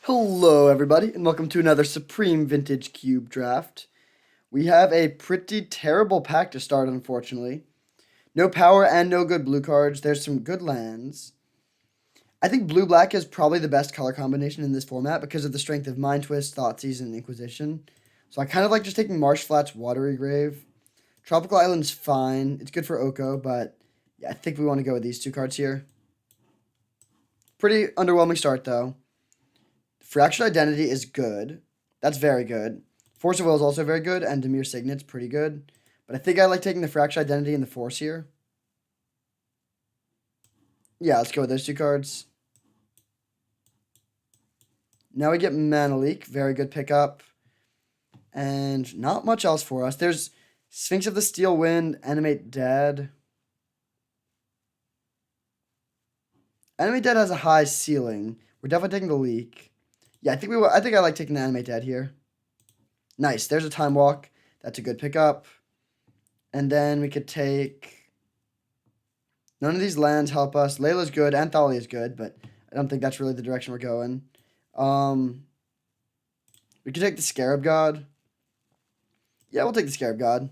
Hello, everybody, and welcome to another Supreme Vintage Cube draft. We have a pretty terrible pack to start, unfortunately. No power and no good blue cards. There's some good lands. I think blue-black is probably the best color combination in this format because of the strength of Mind Twist, Thoughtseize, and Inquisition. So I kind of like just taking Marsh Flat's Watery Grave. Tropical Island's fine. It's good for Oko, but yeah, I think we want to go with these two cards here. Pretty underwhelming start, though. Fractured Identity is good. That's very good. Force of Will is also very good, and Demir Signet's pretty good. But I think I like taking the Fractured Identity and the Force here. Yeah, let's go with those two cards. Now we get Mana Leak. Very good pickup. And not much else for us. There's Sphinx of the Steel Wind, Animate Dead. Animate Dead has a high ceiling. We're definitely taking the Leak. Yeah, I think I like taking the Animate Dead here. Nice. There's a Time Walk. That's a good pickup. And then we could take... None of these lands help us. Layla's good and Thalia is good, but I don't think that's really the direction we're going. We could take the Scarab God. Yeah, we'll take the Scarab God.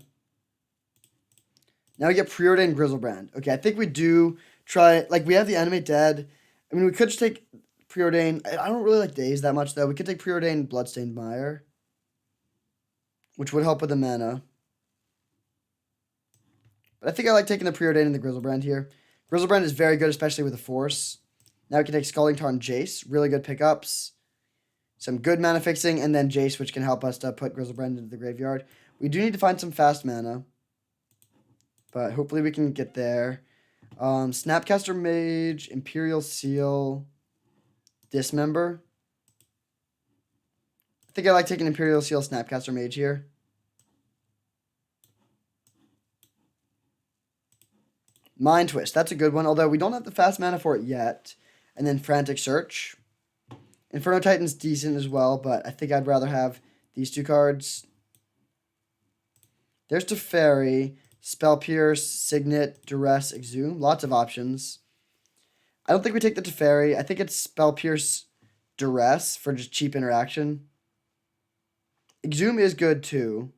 Now we get Preordained Grizzlebrand. Okay, I think we do try... Like, we have the Animate Dead. I mean, we could just take Preordained... I don't really like Daze that much, though. We could take Preordained Bloodstained Mire, which would help with the mana. But I think I like taking the Preordained and the Grizzlebrand here. Grizzlebrand is very good, especially with the Force. Now we can take Scalding Tarn Jace. Really good pickups. Some good mana fixing, and then Jace, which can help us to put Grizzlebrand into the graveyard. We do need to find some fast mana, but hopefully we can get there. Snapcaster Mage, Imperial Seal, Dismember. I think I like taking Imperial Seal, Snapcaster Mage here. Mind Twist, that's a good one, although we don't have the fast mana for it yet. And then Frantic Search. Inferno Titan's decent as well, but I think I'd rather have these two cards. There's Teferi, Spell Pierce, Signet, Duress, Exhume. Lots of options. I don't think we take the Teferi. I think it's Spell Pierce, Duress for just cheap interaction. Exhume is good too.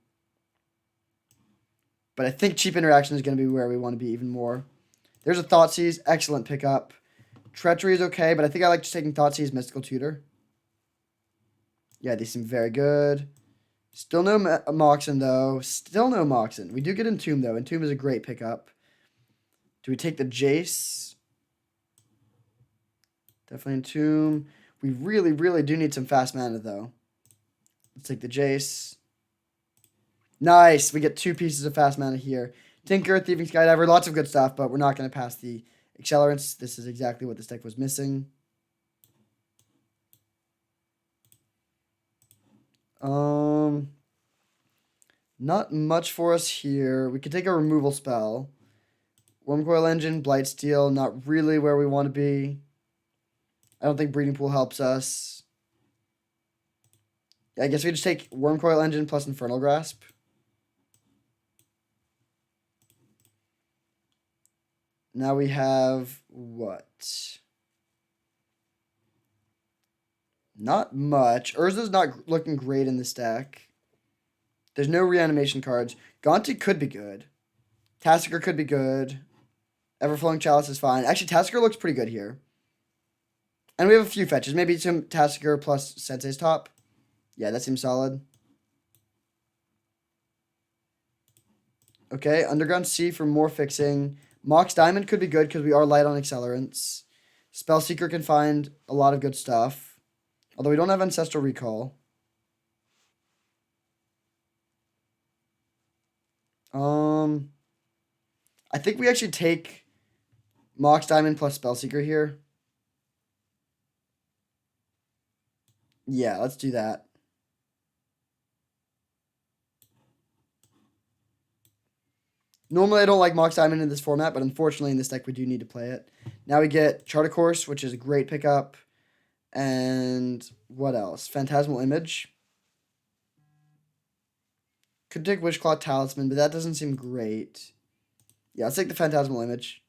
But I think cheap interaction is going to be where we want to be even more. There's a Thoughtseize. Excellent pickup. Treachery is okay, but I think I like just taking Thoughtseize, Mystical Tutor. Yeah, these seem very good. Still no Moxen, though. Still no Moxen. We do get Entomb, though. Entomb is a great pickup. Do we take the Jace? Definitely Entomb. We really, really do need some fast mana, though. Let's take the Jace. Nice. We get two pieces of fast mana here. Tinker, Thieving Skydiver, lots of good stuff, but we're not going to pass the Accelerants. This is exactly what this deck was missing. Not much for us here. We could take a removal spell. Wormcoil Engine, Blightsteel, not really where we want to be. I don't think Breeding Pool helps us. Yeah, I guess we just take Wormcoil Engine plus Infernal Grasp. Now we have what? Not much. Urza's not looking great in this deck. There's no reanimation cards. Gaunty could be good. Tassiger could be good. Everflowing Chalice is fine. Actually, Tassiger looks pretty good here. And we have a few fetches. Maybe some Tassiger plus Sensei's Top. Yeah, that seems solid. Okay, Underground Sea for more fixing. Mox Diamond could be good because we are light on accelerants. Spellseeker can find a lot of good stuff. Although we don't have Ancestral Recall. I think we actually take Mox Diamond plus Spellseeker here. Yeah, let's do that. Normally, I don't like Mox Diamond in this format, but unfortunately in this deck, we do need to play it. Now we get Chart a Course, which is a great pickup. And what else? Phantasmal Image. Could take Wishclaw Talisman, but that doesn't seem great. Yeah, let's take the Phantasmal Image.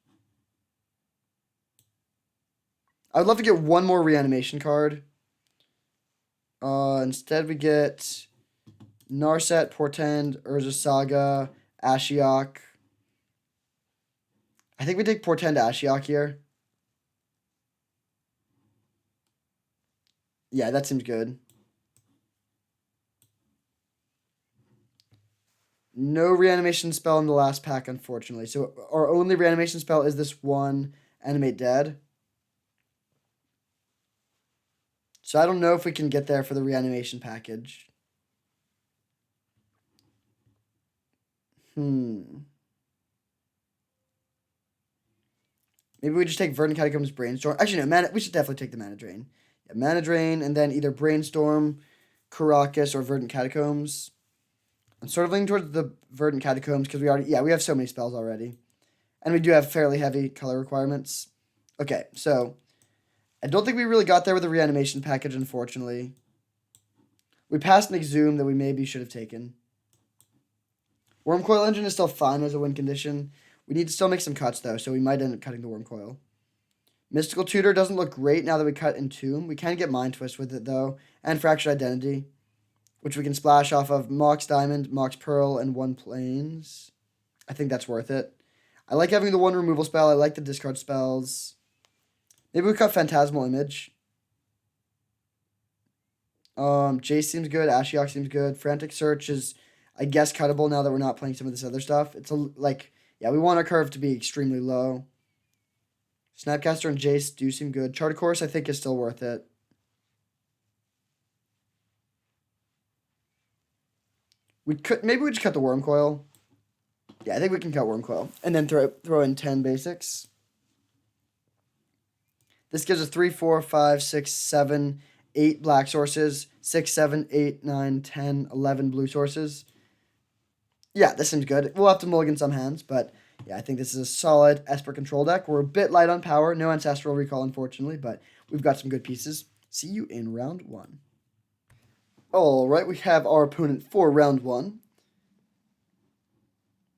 I would love to get one more reanimation card. Instead we get Narset, Portend, Urza Saga, Ashiok. I think we take Portend Ashiok here. Yeah, that seems good. No reanimation spell in the last pack, unfortunately. So our only reanimation spell is this one, Animate Dead. So I don't know if we can get there for the reanimation package. Maybe we just take Verdant Catacombs Brainstorm. Actually, no, we should definitely take the Mana Drain. Yeah, Mana Drain, and then either Brainstorm, Karakas, or Verdant Catacombs. I'm sort of leaning towards the Verdant Catacombs because we have so many spells already. And we do have fairly heavy color requirements. Okay, so I don't think we really got there with the reanimation package, unfortunately. We passed an Exhume that we maybe should have taken. Wormcoil Engine is still fine as a win condition. We need to still make some cuts, though, so we might end up cutting the Wormcoil. Mystical Tutor doesn't look great now that we cut Entomb. We can get Mind Twist with it, though, and Fractured Identity, which we can splash off of Mox Diamond, Mox Pearl, and 1 Plains. I think that's worth it. I like having the 1 removal spell. I like the discard spells. Maybe we cut Phantasmal Image. Jace seems good. Ashiok seems good. Frantic Search is, I guess, cuttable now that we're not playing some of this other stuff. It's yeah, we want our curve to be extremely low. Snapcaster and Jace do seem good. Chart of Course, I think, is still worth it. Maybe we just cut the Wormcoil. Yeah, I think we can cut Wormcoil. And then throw in 10 basics. This gives us 3, 4, 5, 6, 7, 8 black sources, 6, 7, 8, 9, 10, 11 blue sources. Yeah, this seems good. We'll have to mulligan some hands, but yeah, I think this is a solid Esper control deck. We're a bit light on power. No Ancestral Recall, unfortunately, but we've got some good pieces. See you in round 1. All right, we have our opponent for round 1.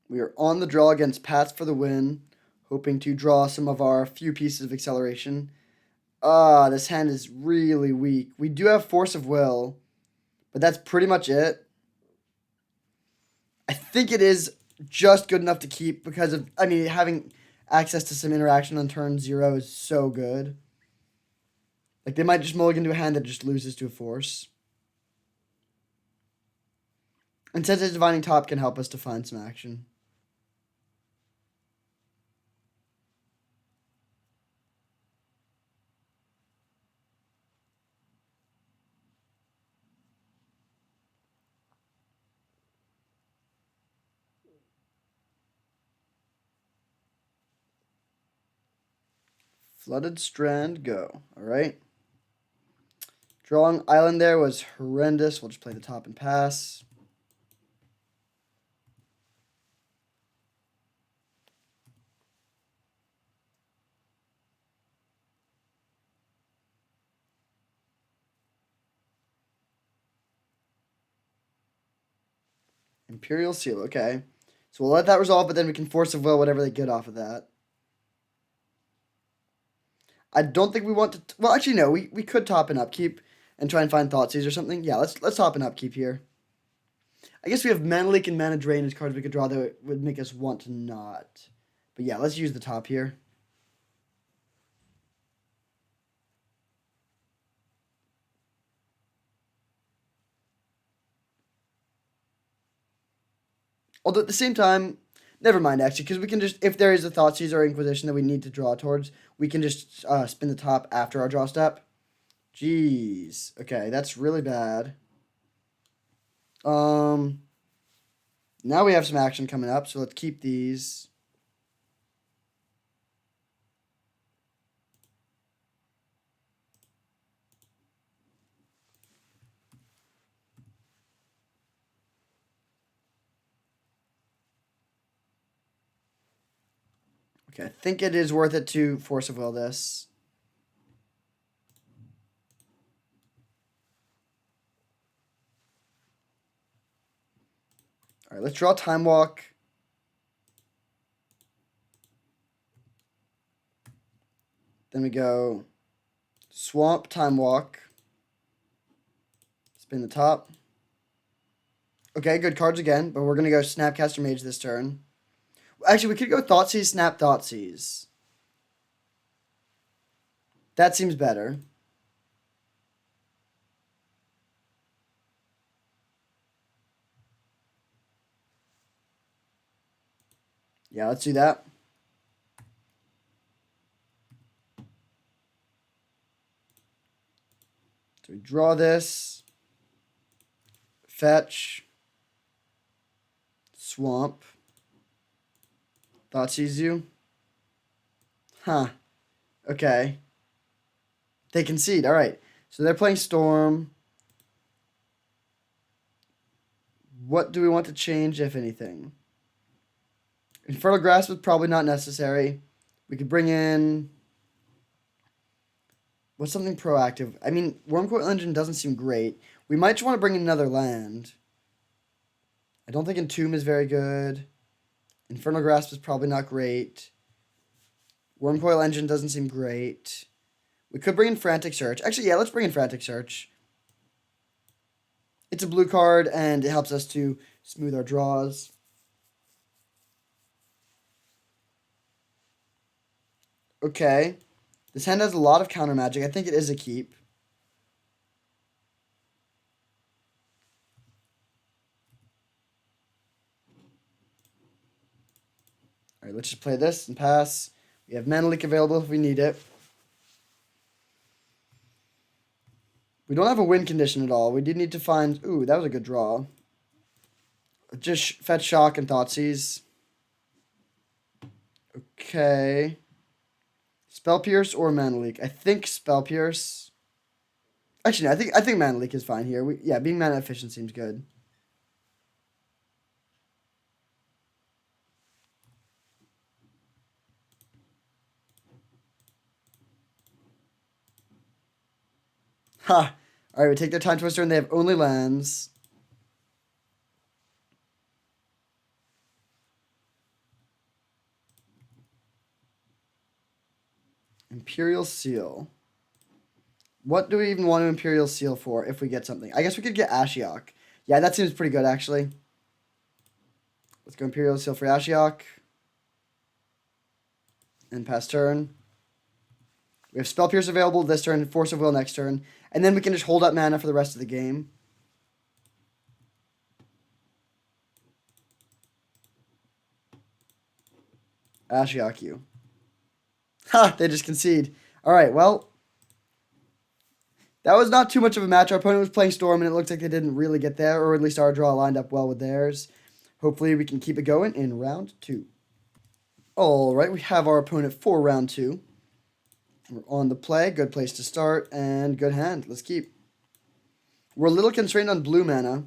We are on the draw against Pats for the win, hoping to draw some of our few pieces of acceleration. This hand is really weak. We do have Force of Will, but that's pretty much it. I think it is just good enough to keep because of, having access to some interaction on turn 0 is so good. Like, they might just mulligan to a hand that just loses to a Force. And Sensei's Divining Top can help us to find some action. Flooded Strand, go. All right. Drawing Island there was horrendous. We'll just play the top and pass. Imperial Seal, okay. So we'll let that resolve, but then we can Force of Will whatever they get off of that. I don't think we want to... Well, actually, no. We could top an upkeep and try and find Thoughtseize or something. Yeah, let's top an upkeep here. I guess we have Mana Leak and Mana Drain as cards we could draw that would make us want to not. But yeah, let's use the top here. Although at the same time, never mind actually, because we can just, if there is a Thoughtseize or Inquisition that we need to draw towards, we can just spin the top after our draw step. Jeez. Okay, that's really bad. Now we have some action coming up, so let's keep these. Okay, I think it is worth it to Force of Will this. All right, let's draw Time Walk. Then we go Swamp, Time Walk. Spin the top. Okay, good cards again, but we're going to go Snapcaster Mage this turn. Actually, we could go Thoughtseize, Snap Thoughtseize. That seems better. Yeah, let's do that. So we draw this. Fetch. Swamp. Thoughtseize you. Huh. Okay. They concede. All right. So they're playing Storm. What do we want to change, if anything? Infernal Grasp is probably not necessary. We could bring in... What's something proactive? I mean, Wormcoil Engine doesn't seem great. We might just want to bring in another land. I don't think Entomb is very good. Infernal Grasp is probably not great. Wormcoil Engine doesn't seem great. We could bring in Frantic Search. Actually, yeah, let's bring in Frantic Search. It's a blue card, and it helps us to smooth our draws. Okay. This hand has a lot of counter magic. I think it is a keep. All right, let's just play this and pass. We have Mana Leak available if we need it. We don't have a win condition at all. We did need to find... Ooh, that was a good draw. Just fetch Shock and Thoughtseize. Okay. Spell Pierce or Mana Leak? I think Spell Pierce. Actually, no, I think Mana Leak is fine here. Yeah, being mana efficient seems good. Ha! Alright, we take their Time Twister and they have only lands. Imperial Seal. What do we even want to Imperial Seal for if we get something? I guess we could get Ashiok. Yeah, that seems pretty good, actually. Let's go Imperial Seal for Ashiok. And pass turn. We have Spell Pierce available this turn, Force of Will next turn. And then we can just hold up mana for the rest of the game. Ashiok you. Ha! They just concede. Alright, well. That was not too much of a match. Our opponent was playing Storm, and it looked like they didn't really get there. Or at least our draw lined up well with theirs. Hopefully we can keep it going in round 2. Alright, we have our opponent for round 2. We're on the play. Good place to start. And good hand. Let's keep. We're a little constrained on blue mana.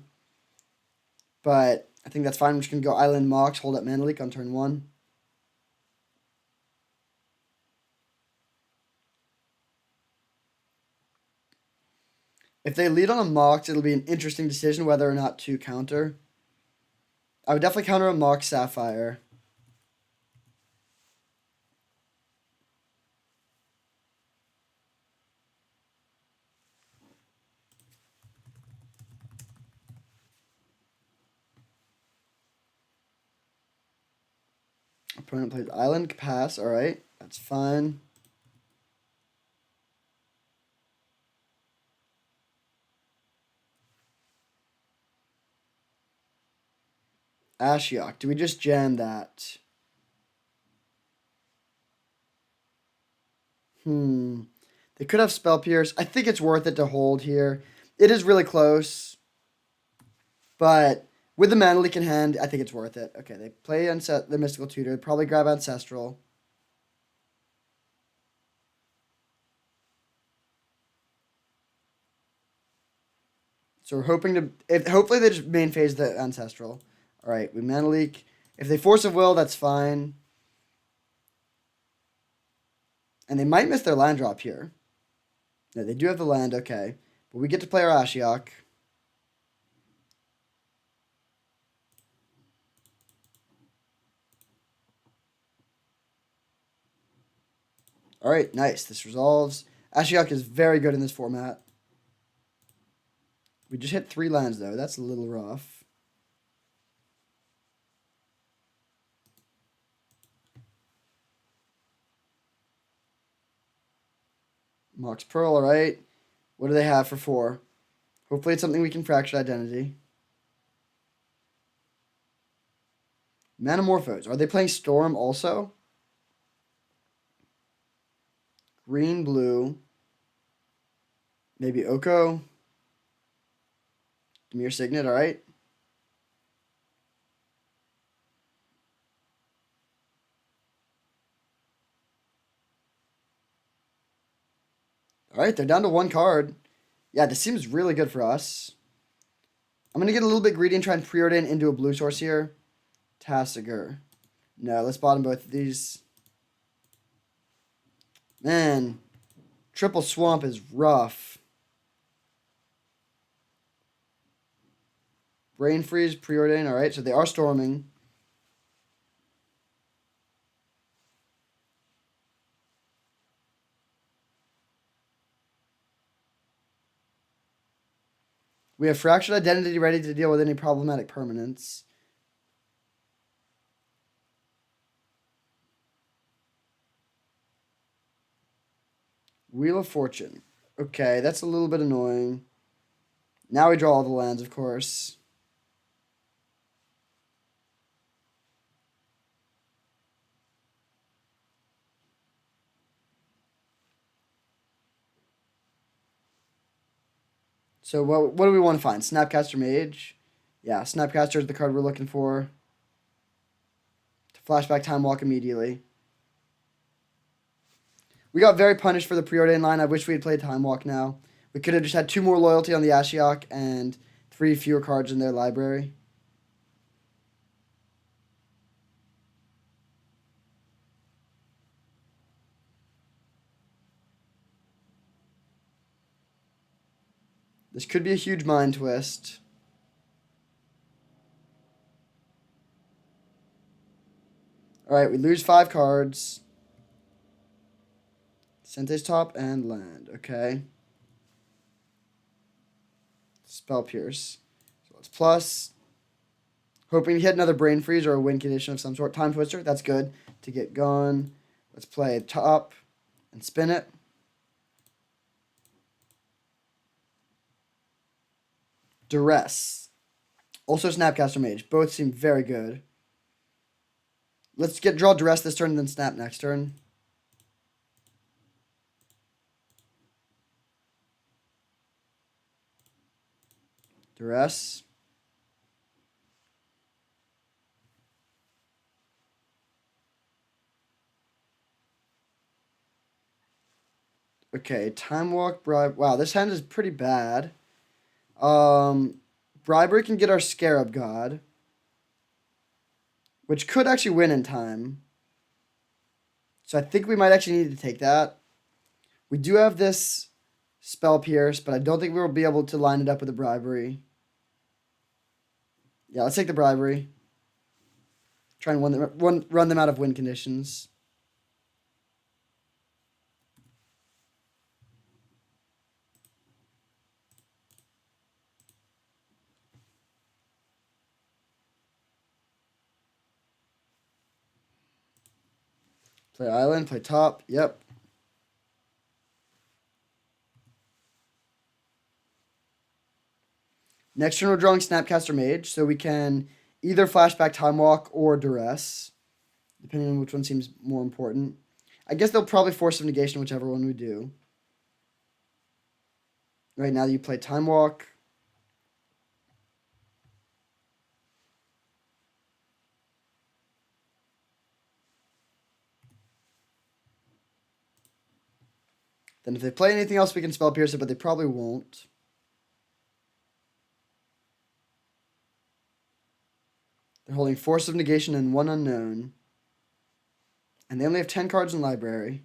But I think that's fine. We're just going to go Island Mox, hold up Mana Leak on turn 1. If they lead on a Mox, it'll be an interesting decision whether or not to counter. I would definitely counter a Mox Sapphire. Opponent plays Island, pass. Alright, that's fine. Ashiok, do we just jam that? They could have Spell Pierce. I think it's worth it to hold here. It is really close. But with the Mana Leak in hand, I think it's worth it. Okay, they play the Mystical Tutor. Probably grab Ancestral. So we're hoping to... hopefully they just main phase the Ancestral. Alright, we Mana Leak. If they Force of Will, that's fine. And they might miss their land drop here. No, they do have the land, okay. But we get to play our Ashiok. Alright, nice. This resolves. Ashiok is very good in this format. We just hit 3 lands, though. That's a little rough. Mox Pearl, all right. What do they have for 4? Hopefully it's something we can fracture identity. Manamorphose. Are they playing Storm also? Green, blue. Maybe Oko. Demir Signet, all right. All right, they're down to 1 card. Yeah, this seems really good for us. I'm going to get a little bit greedy and try and preordain into a blue source here. Tassiger. No, let's bottom both of these. Man, triple swamp is rough. Brain freeze, preordain. All right, so they are storming. We have fractured identity ready to deal with any problematic permanents. Wheel of Fortune. Okay, that's a little bit annoying. Now we draw all the lands, of course. So what do we want to find? Snapcaster Mage? Yeah, Snapcaster is the card we're looking for. To flashback Time Walk immediately. We got very punished for the preordain line. I wish we had played Time Walk now. We could have just had 2 more loyalty on the Ashiok and 3 fewer cards in their library. This could be a huge mind twist. Alright, we lose 5 cards. Sente's top and land. Okay. Spell Pierce. So let's plus. Hoping to hit another Brain Freeze or a win condition of some sort. Time Twister. That's good to get gone. Let's play top and spin it. Duress. Also Snapcaster Mage. Both seem very good. Let's draw Duress this turn and then Snap next turn. Duress. Okay, Time Walk, Bribe. Wow, this hand is pretty bad. Bribery can get our Scarab God, which could actually win in time. So I think we might actually need to take that. We do have this Spell Pierce, but I don't think we'll be able to line it up with the Bribery. Yeah, let's take the Bribery. Try and run them out of win conditions. Play island, play top. Yep. Next turn, we're drawing Snapcaster Mage, so we can either flashback Time Walk or Duress, depending on which one seems more important. I guess they'll probably Force of Negation, whichever one we do. Right now, you play Time Walk. Then if they play anything else, we can Spell Pierce it, but they probably won't. They're holding Force of Negation and 1 unknown. And they only have 10 cards in library.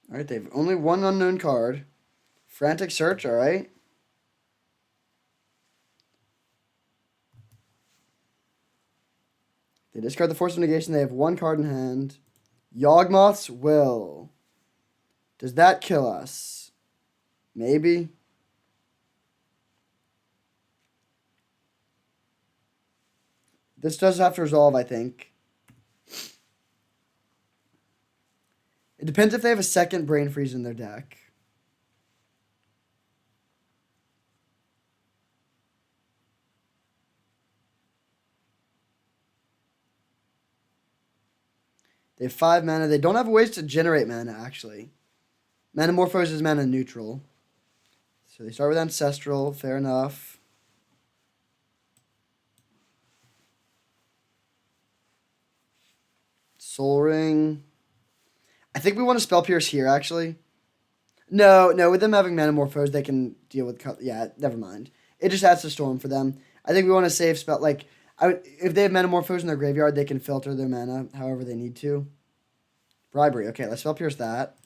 Alright, they have only 1 unknown card. Frantic Search, alright. They discard the Force of Negation. They have one card in hand. Yawgmoth's Will. Does that kill us? Maybe. This does have to resolve, I think. It depends if they have a second Brain Freeze in their deck. They have 5 mana. They don't have ways to generate mana, actually. Manamorphose is mana neutral. So they start with Ancestral. Fair enough. Soul Ring. I think we want to Spell Pierce here, actually. No, with them having Manamorphose, they can deal with... Yeah, never mind. It just adds to Storm for them. I think we want to save spell... Like, if they have Manamorphose in their graveyard, they can filter their mana however they need to. Bribery. Okay, let's Spell Pierce that.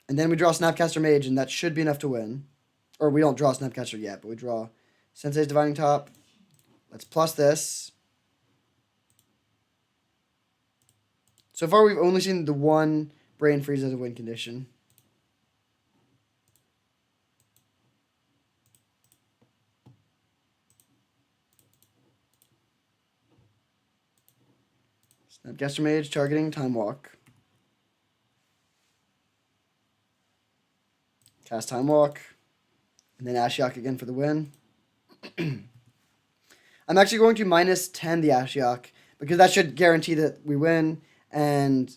And then we draw Snapcaster Mage, and that should be enough to win. Or we don't draw Snapcaster yet, but we draw Sensei's Divining Top. Let's plus this. So far, we've only seen the one Brain Freeze as a win condition. Snapcaster Mage targeting Time Walk. Cast Time Walk. And then Ashiok again for the win. I'm actually going to -10 the Ashiok because that should guarantee that we win and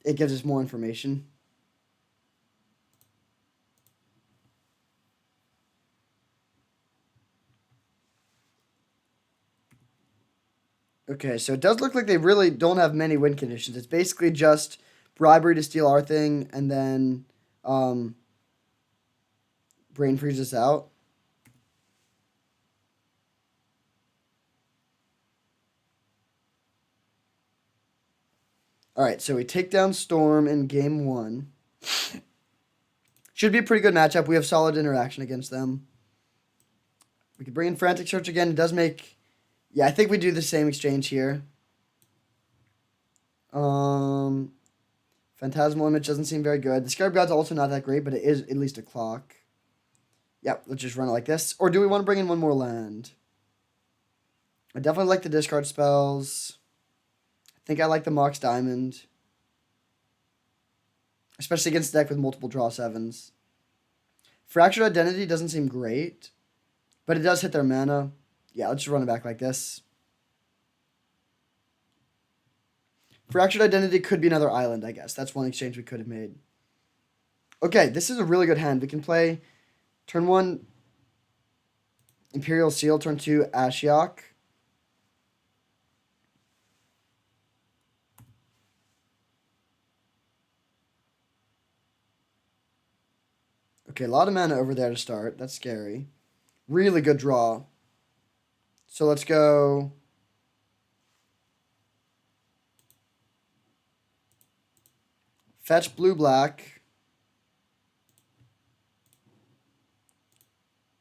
it gives us more information. Okay, so it does look like they really don't have many win conditions. It's basically just bribery to steal our thing and then Brain Freeze us out. Alright, so we take down Storm in game 1. Should be a pretty good matchup. We have solid interaction against them. We could bring in Frantic Search again. It does make... Yeah, I think we do the same exchange here. Phantasmal Image doesn't seem very good. The Scarab God's also not that great, but it is at least a clock. Yep, let's just run it like this. Or do we want to bring in one more land? I definitely like the discard spells. I think I like the Mox Diamond. Especially against a deck with multiple draw 7s. Fractured Identity doesn't seem great. But it does hit their mana. Yeah, let's just run it back like this. Fractured Identity could be another island, I guess. That's one exchange we could have made. Okay, this is a really good hand. We can play turn 1 Imperial Seal, turn 2 Ashiok. Okay, a lot of mana over there to start. That's scary. Really good draw. So let's go... Fetch blue-black.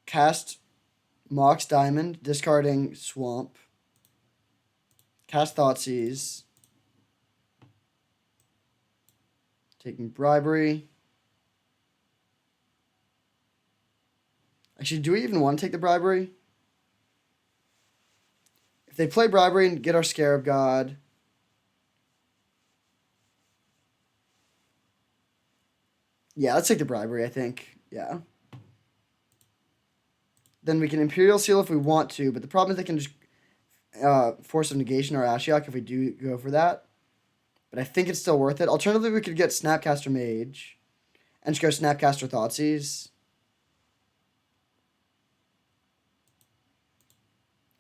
Cast Mox Diamond, discarding Swamp. Cast Thoughtseize. Taking Bribery. Actually, do we even want to take the Bribery? If they play Bribery and get our Scarab God... Yeah, let's take the Bribery, I think. Yeah. Then we can Imperial Seal if we want to, but the problem is they can just Force of Negation our Ashiok if we do go for that. But I think it's still worth it. Alternatively, we could get Snapcaster Mage and just go Snapcaster Thoughtseize.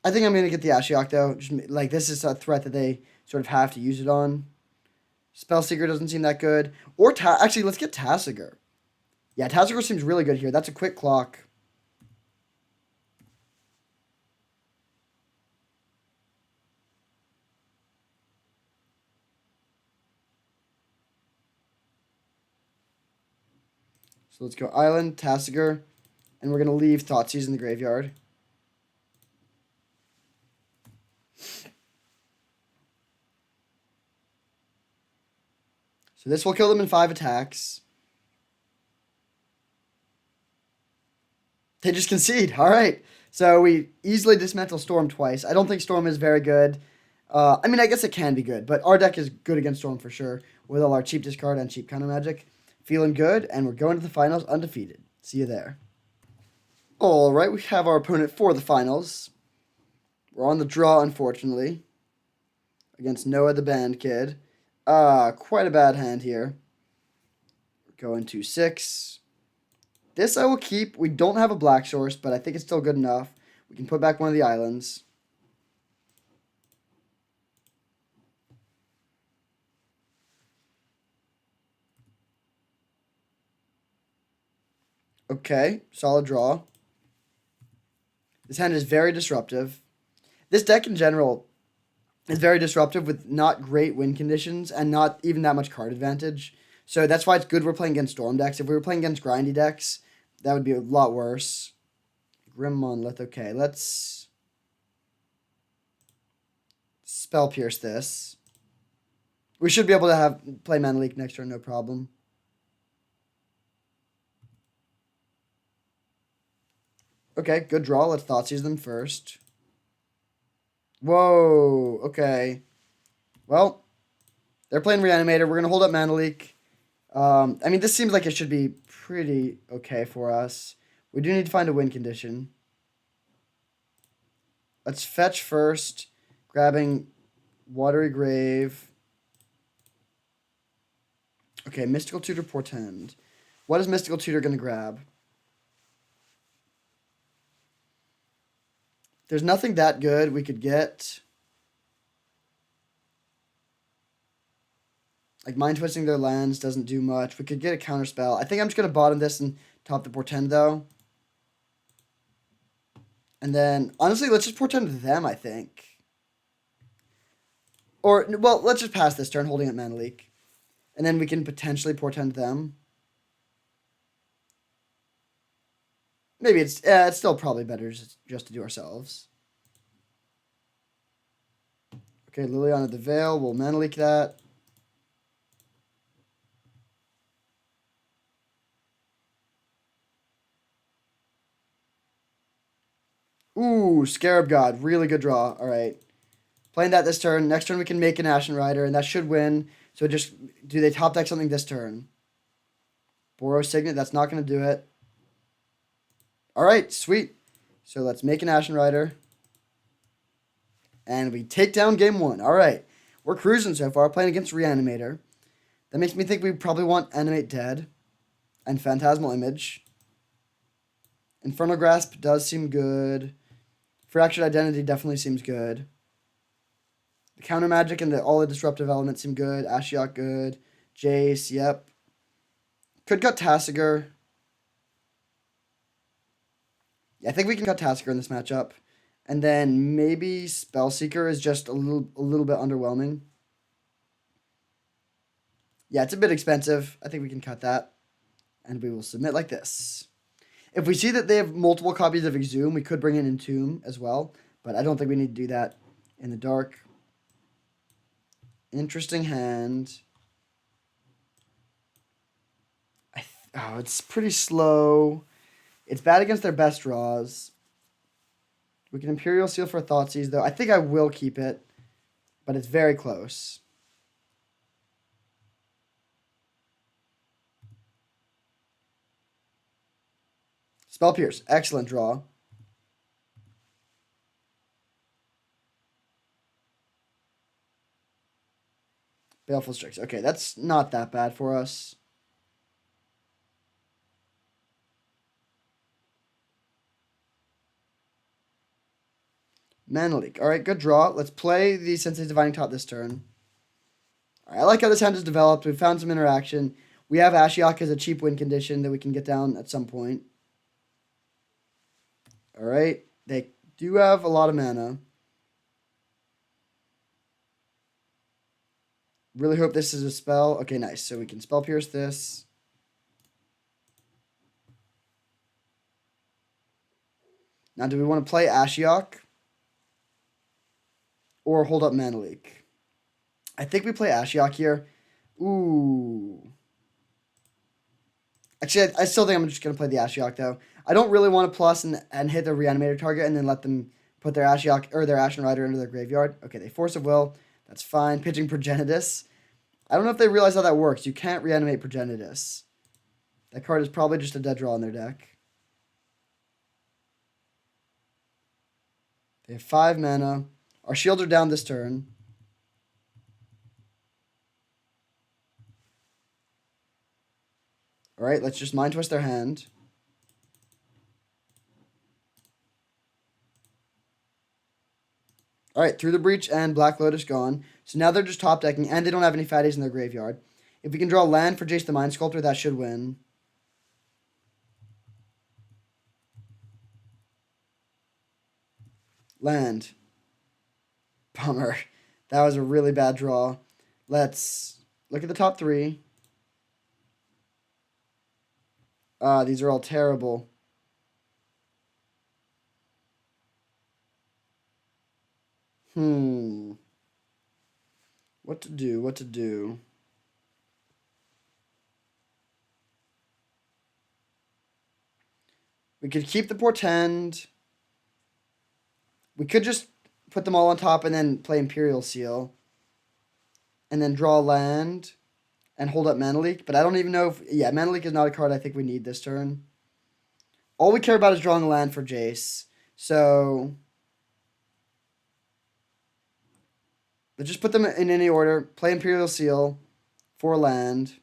I think I'm going to get the Ashiok, though. Just, like, this is a threat that they sort of have to use it on. Spellseeker doesn't seem that good. Or, actually, let's get Tasigur. Yeah, Tasigur seems really good here. That's a quick clock. So let's go Island, Tasigur, and we're going to leave Thoughtseize in the graveyard. So this will kill them in 5 attacks. They just concede. All right. So we easily dismantle Storm twice. I don't think Storm is very good. I mean, I guess it can be good, but our deck is good against Storm for sure with all our cheap discard and cheap counter magic. Feeling good, and we're going to the finals undefeated. See you there. All right, we have our opponent for the finals. We're on the draw, unfortunately, against Noah the Band Kid. Quite a bad hand here. We're going to 6. This I will keep. We don't have a black source, but I think it's still good enough. We can put back one of the islands. Okay, solid draw. This hand is very disruptive. This deck in general is very disruptive with not great win conditions and not even that much card advantage. So that's why it's good we're playing against Storm decks. If we were playing against grindy decks, that would be a lot worse. Grim Monolith. Okay, let's Spell Pierce this. We should be able to play Mana Leak next turn, no problem. Okay, good draw. Let's Thoughtseize them first. Whoa, okay. Well, they're playing Reanimator. We're going to hold up Mana Leak. I mean, this seems like it should be pretty okay for us. We do need to find a win condition. Let's fetch first, grabbing Watery Grave. Okay, Mystical Tutor Portend. What is Mystical Tutor going to grab? There's nothing that good we could get. Like, Mind Twisting their lands doesn't do much. We could get a counterspell. I think I'm just going to bottom this and top the Portend, though. And then, honestly, let's just Portend them, I think. Or, well, let's just pass this turn, holding up Mana Leak. And then we can potentially Portend them. Maybe it's still probably better just to do ourselves. Okay, Liliana the Veil. We'll Mana Leak that. Ooh, Scarab God. Really good draw. All right. Playing that this turn. Next turn we can make an Ashen Rider, and that should win. So just, do they top deck something this turn? Boros Signet. That's not going to do it. All right, sweet. So let's make an Ashen Rider. And we take down game 1. All right. We're cruising so far, playing against Reanimator. That makes me think we probably want Animate Dead and Phantasmal Image. Infernal Grasp does seem good. Fractured Identity definitely seems good. The counter magic and all the disruptive elements seem good. Ashiok good. Jace, yep. Could cut Tasigur. Yeah, I think we can cut Tasigur in this matchup. And then maybe Spellseeker is just a little bit underwhelming. Yeah, it's a bit expensive. I think we can cut that. And we will submit like this. If we see that they have multiple copies of Exhume, we could bring in Entomb as well. But I don't think we need to do that in the dark. Interesting hand. Oh, it's pretty slow. It's bad against their best draws. We can Imperial Seal for Thoughtseize, though. I think I will keep it, but it's very close. Spell Pierce. Excellent draw. Baleful Strix. Okay, that's not that bad for us. Mana Leak. All right, good draw. Let's play the Sensei's Divining Top this turn. All right, I like how this hand is developed. We've found some interaction. We have Ashiok as a cheap win condition that we can get down at some point. All right, they do have a lot of mana. Really hope this is a spell. Okay, nice. So we can Spell Pierce this. Now, do we want to play Ashiok? or hold up Mana Leak. I think we play Ashiok here. Ooh. Actually, I still think I'm just going to play the Ashiok, though. I don't really want to plus and hit the Reanimator target and then let them put their Ashiok or their Ashen Rider into their graveyard. Okay, they Force of Will. That's fine. Pitching Progenitus. I don't know if they realize how that works. You can't reanimate Progenitus. That card is probably just a dead draw in their deck. They have 5 mana. Our shields are down this turn. All right, let's just Mind Twist their hand. All right, through the Breach and Black Lotus gone. So now they're just top decking, and they don't have any fatties in their graveyard. If we can draw land for Jace the Mind Sculptor, that should win. Land. Bummer. That was a really bad draw. Let's look at the top 3. These are all terrible. What to do, what to do. We could keep the Portend. We could just put them all on top and then play Imperial Seal. And then draw land and hold up Mana Leak. But I don't even know if... Yeah, Mana Leak is not a card I think we need this turn. All we care about is drawing a land for Jace. So... let's just put them in any order. Play Imperial Seal for land.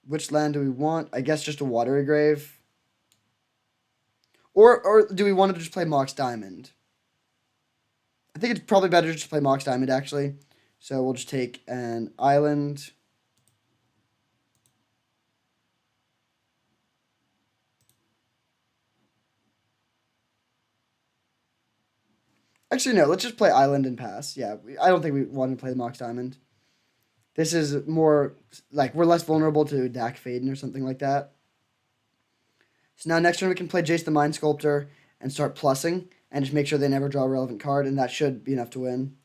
Which land do we want? I guess just a Watery Grave. Or do we want to just play Mox Diamond? I think it's probably better just to play Mox Diamond, actually. So we'll just take an island. Actually, no. Let's just play island and pass. Yeah, I don't think we want to play the Mox Diamond. This is more, like, we're less vulnerable to Dak Faden or something like that. So now next turn we can play Jace the Mind Sculptor and start plussing and just make sure they never draw a relevant card, and that should be enough to win.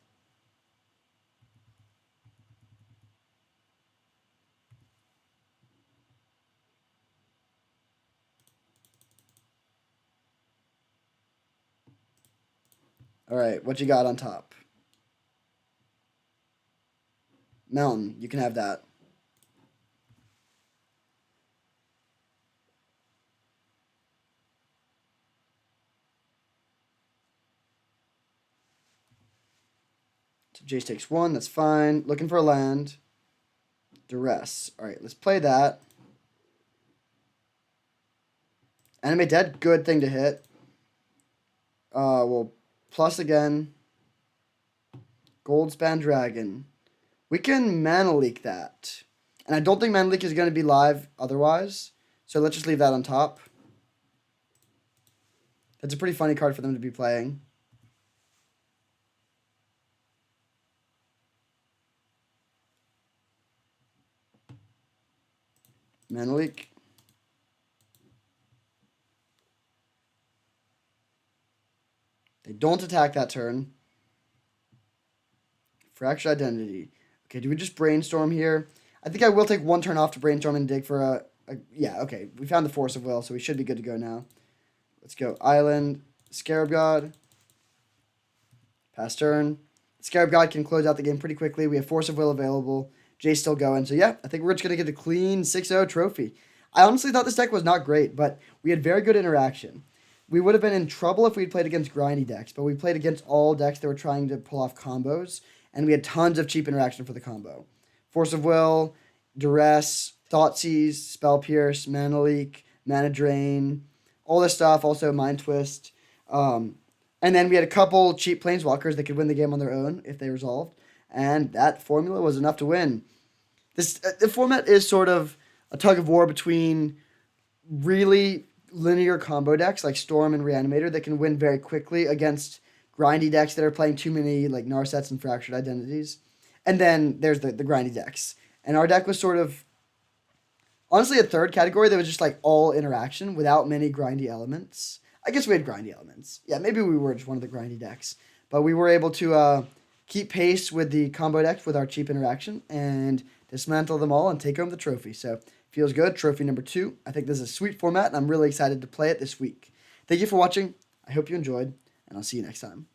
All right, what you got on top? Mountain, you can have that. So Jace takes 1, that's fine. Looking for a land. Duress. All right, let's play that. Animate Dead, good thing to hit. We'll plus again. Goldspan Dragon. We can Mana Leak that. And I don't think Mana Leak is going to be live otherwise. So let's just leave that on top. That's a pretty funny card for them to be playing. Mana Leak. They don't attack that turn. Fractured Identity. Okay, do we just Brainstorm here? I think I will take 1 turn off to Brainstorm and dig for a yeah, okay. We found the Force of Will, so we should be good to go now. Let's go. Island. Scarab God. Pass turn. Scarab God can close out the game pretty quickly. We have Force of Will available. Jay's still going. So, yeah, I think we're just going to get a clean 6-0 trophy. I honestly thought this deck was not great, but we had very good interaction. We would have been in trouble if we had played against grindy decks, but we played against all decks that were trying to pull off combos, and we had tons of cheap interaction for the combo. Force of Will, Duress, Thoughtseize, Spell Pierce, Mana Leak, Mana Drain, all this stuff, also Mind Twist. And then we had a couple cheap Planeswalkers that could win the game on their own if they resolved, and that formula was enough to win. The format is sort of a tug of war between really linear combo decks like Storm and Reanimator that can win very quickly against grindy decks that are playing too many like Narsets and Fractured Identities. And then there's the grindy decks. And our deck was sort of honestly a third category that was just like all interaction without many grindy elements. I guess we had grindy elements. Yeah, maybe we were just one of the grindy decks. But we were able to keep pace with the combo decks with our cheap interaction and dismantle them all and take home the trophy. So feels good. Trophy number 2. I think this is a sweet format and I'm really excited to play it this week. Thank you for watching. I hope you enjoyed, and I'll see you next time.